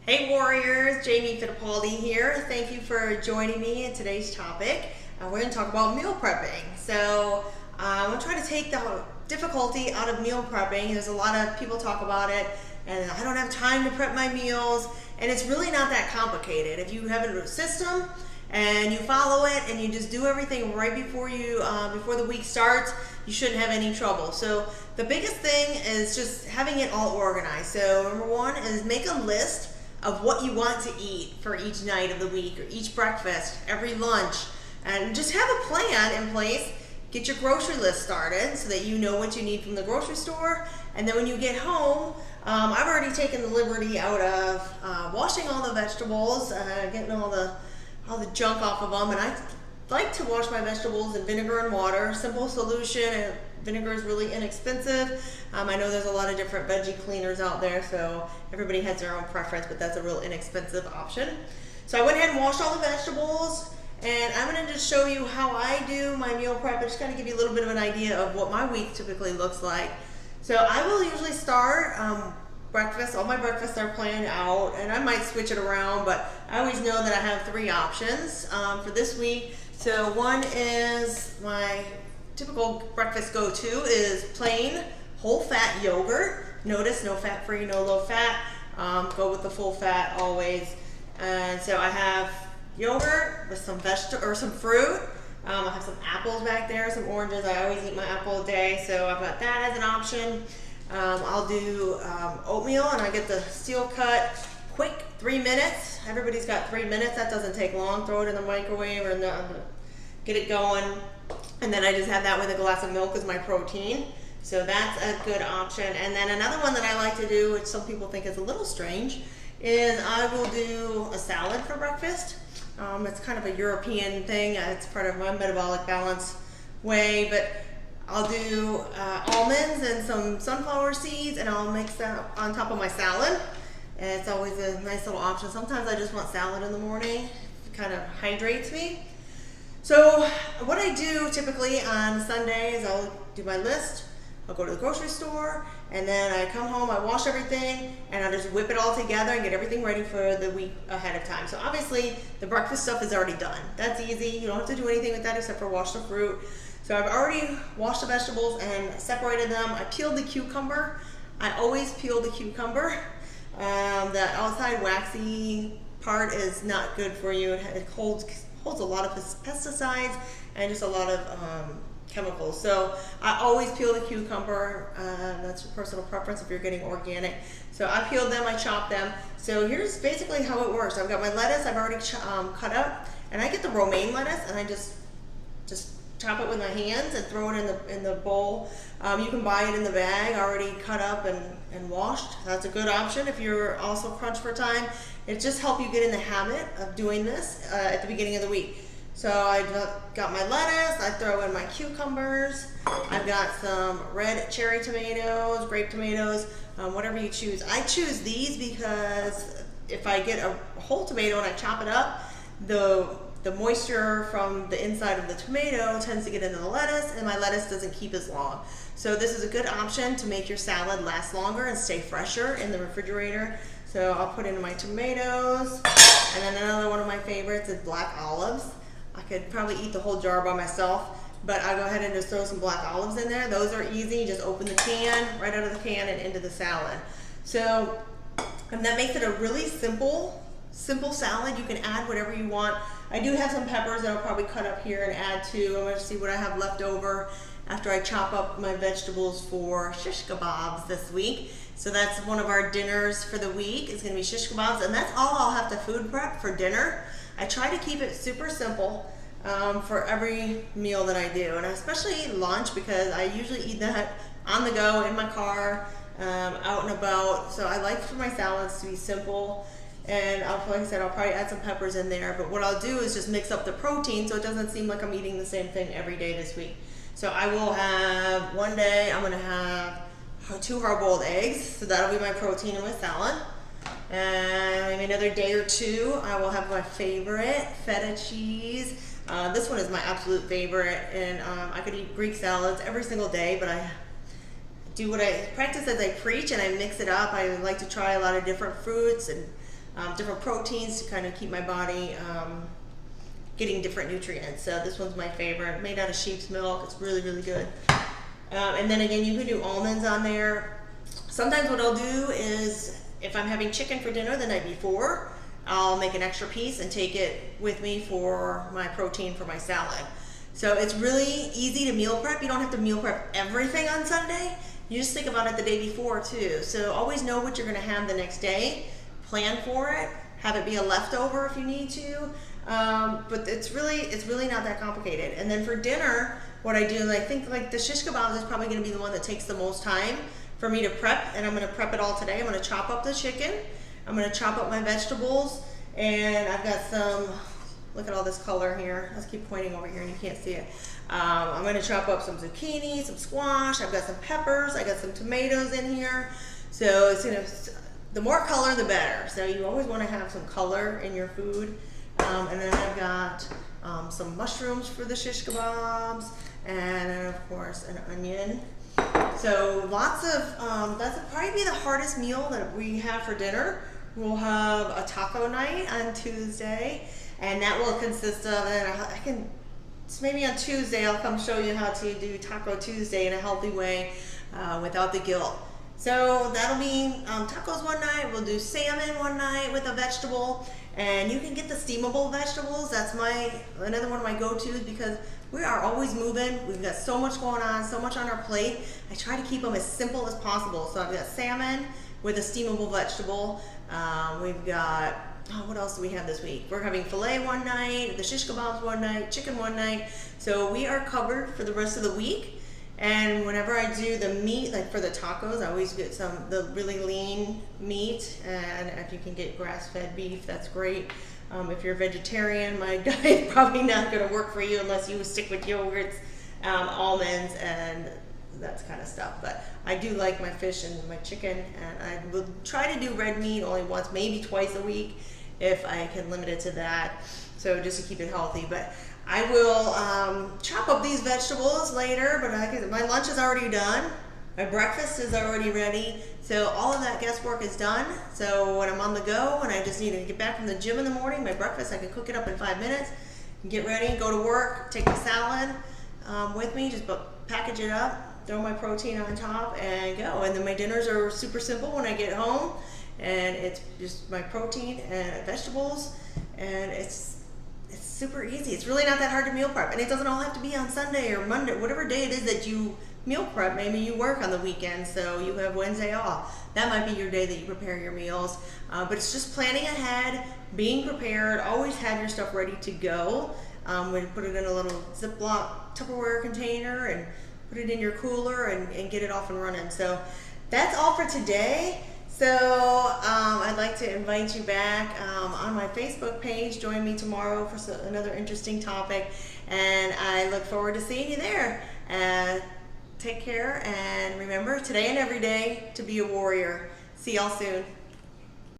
Hey Warriors, Jamie Fittipaldi here. Thank you for joining me in today's topic. We're going to talk about meal prepping. So I'm going to try to take the difficulty out of meal prepping. There's a lot of people talk about it and I don't have time to prep my meals, and it's really not that complicated. If you have a system and you follow it and you just do everything right before before the week starts, you shouldn't have any trouble. So the biggest thing is just having it all organized. So number one is make a list of what you want to eat for each night of the week, or each breakfast, every lunch, and just have a plan in place. Get your grocery list started so that you know what you need from the grocery store, and then when you get home, I've already taken the liberty out of washing all the vegetables, getting all the junk off of them, and I like to wash my vegetables in vinegar and water. Simple solution, and vinegar is really inexpensive. I know there's a lot of different veggie cleaners out there, so everybody has their own preference, but that's a real inexpensive option. So I went ahead and washed all the vegetables, and I'm going to just show you how I do my meal prep. I just kind of give you a little bit of an idea of what my week typically looks like. So I will usually start breakfast. All my breakfasts are planned out, and I might switch it around, but I always know that I have three options for this week. So one is my typical breakfast go-to is plain whole fat yogurt. Notice no fat free, no low fat. Go with the full fat always. And so I have yogurt with some vegetable or some fruit. I have some apples back there, some oranges. I always eat my apple a day, so I've got that as an option. I'll do oatmeal, and I get the steel cut, quick, 3 minutes. Everybody's got 3 minutes. That doesn't take long. Throw it in the microwave or get it going. And then I just have that with a glass of milk as my protein. So that's a good option. And then another one that I like to do, which some people think is a little strange, is I will do a salad for breakfast. It's kind of a European thing. It's part of my metabolic balance way, but I'll do almonds and some sunflower seeds, and I'll mix that on top of my salad. And it's always a nice little option. Sometimes I just want salad in the morning. It kind of hydrates me. So what I do typically on Sunday is I'll do my list. I'll go to the grocery store, and then I come home, I wash everything, and I just whip it all together and get everything ready for the week ahead of time. So obviously the breakfast stuff is already done. That's easy. You don't have to do anything with that except for wash the fruit. So I've already washed the vegetables and separated them. I peeled the cucumber. I always peel the cucumber. The outside waxy part is not good for you. It holds a lot of pesticides and just a lot of chemicals. So I always peel the cucumber. That's your personal preference if you're getting organic. So I peeled them, I chopped them. So here's basically how it works. I've got my lettuce I've already cut up, and I get the romaine lettuce, and I just chop it with my hands and throw it in the bowl. You can buy it in the bag already cut up and washed. That's a good option if you're also crunched for time. It just helps you get in the habit of doing this at the beginning of the week. So I got my lettuce, I throw in my cucumbers, I've got some red cherry tomatoes, grape tomatoes, whatever you choose. I choose these because if I get a whole tomato and I chop it up, the moisture from the inside of the tomato tends to get into the lettuce, and my lettuce doesn't keep as long. So this is a good option to make your salad last longer and stay fresher in the refrigerator. So I'll put in my tomatoes, and then another one of my favorites is black olives. I could probably eat the whole jar by myself, but I'll go ahead and just throw some black olives in there. Those are easy. You just open the can, right out of the can and into the salad. So, and that makes it a really simple salad. You can add whatever you want. I do have some peppers that I'll probably cut up here and add to. I'm going to see what I have left over after I chop up my vegetables for shish kebabs this week. So that's one of our dinners for the week. It's going to be shish kebabs, and that's all I'll have to food prep for dinner. I try to keep it super simple for every meal that I do, and especially lunch, because I usually eat that on the go, in my car, out and about. So I like for my salads to be simple, and like I said, I'll probably add some peppers in there, but what I'll do is just mix up the protein so it doesn't seem like I'm eating the same thing every day this week. So I will have, one day I'm going to have 2 hard-boiled eggs, so that'll be my protein in my salad. And maybe another day or two, I will have my favorite feta cheese. This one is my absolute favorite, and I could eat Greek salads every single day, but I do what I practice as I preach, and I mix it up. I like to try a lot of different fruits and different proteins to kind of keep my body getting different nutrients. So this one's my favorite, made out of sheep's milk. It's really, really good. And then again, you can do almonds on there. Sometimes what I'll do is, if I'm having chicken for dinner the night before, I'll make an extra piece and take it with me for my protein for my salad. So it's really easy to meal prep. You don't have to meal prep everything on Sunday. You just think about it the day before too. So always know what you're gonna have the next day. Plan for it. Have it be a leftover if you need to. But it's really not that complicated. And then for dinner, what I do, I think like the shish kebabs is probably gonna be the one that takes the most time for me to prep, and I'm gonna prep it all today. I'm gonna chop up the chicken. I'm gonna chop up my vegetables, and I've got some, look at all this color here. Let's keep pointing over here and you can't see it. I'm gonna chop up some zucchini, some squash. I've got some peppers. I got some tomatoes in here. So it's gonna, the more color, the better. So you always wanna have some color in your food. And then I've got some mushrooms for the shish kebabs, and then of course an onion. So lots of, that'll probably be the hardest meal that we have for dinner. We'll have a taco night on Tuesday, and that will consist of, and maybe on Tuesday I'll come show you how to do Taco Tuesday in a healthy way without the guilt. So that'll be tacos one night, we'll do salmon one night with a vegetable, and you can get the steamable vegetables. That's another one of my go-tos, because we are always moving. We've got so much going on, so much on our plate. I try to keep them as simple as possible. So I've got salmon with a steamable vegetable. We've got, what else do we have this week? We're having filet one night, the shish kebabs one night, chicken one night. So we are covered for the rest of the week. And whenever I do the meat, like for the tacos, I always get the really lean meat. And if you can get grass-fed beef, that's great. If you're a vegetarian, my diet is probably not going to work for you unless you stick with yogurts, almonds, and that kind of stuff. But I do like my fish and my chicken, and I will try to do red meat only once, maybe twice a week, if I can limit it to that. So just to keep it healthy. But I will chop up these vegetables later, but my lunch is already done. My breakfast is already ready. So all of that guesswork is done. So when I'm on the go and I just need to get back from the gym in the morning, my breakfast, I can cook it up in 5 minutes, get ready, go to work, take my salad with me, just package it up, throw my protein on top, and go. And then my dinners are super simple when I get home, and it's just my protein and vegetables, and it's super easy. It's really not that hard to meal prep, and it doesn't all have to be on Sunday or Monday, whatever day it is that you meal prep. Maybe you work on the weekend, so you have Wednesday off. That might be your day that you prepare your meals, but it's just planning ahead, being prepared. Always have your stuff ready to go. We put it in a little Ziploc Tupperware container and put it in your cooler and get it off and running. So that's all for today. So I'd like to invite you back on my Facebook page. Join me tomorrow for another interesting topic, and I look forward to seeing you there. Take care, and remember, today and every day, to be a warrior. See y'all soon.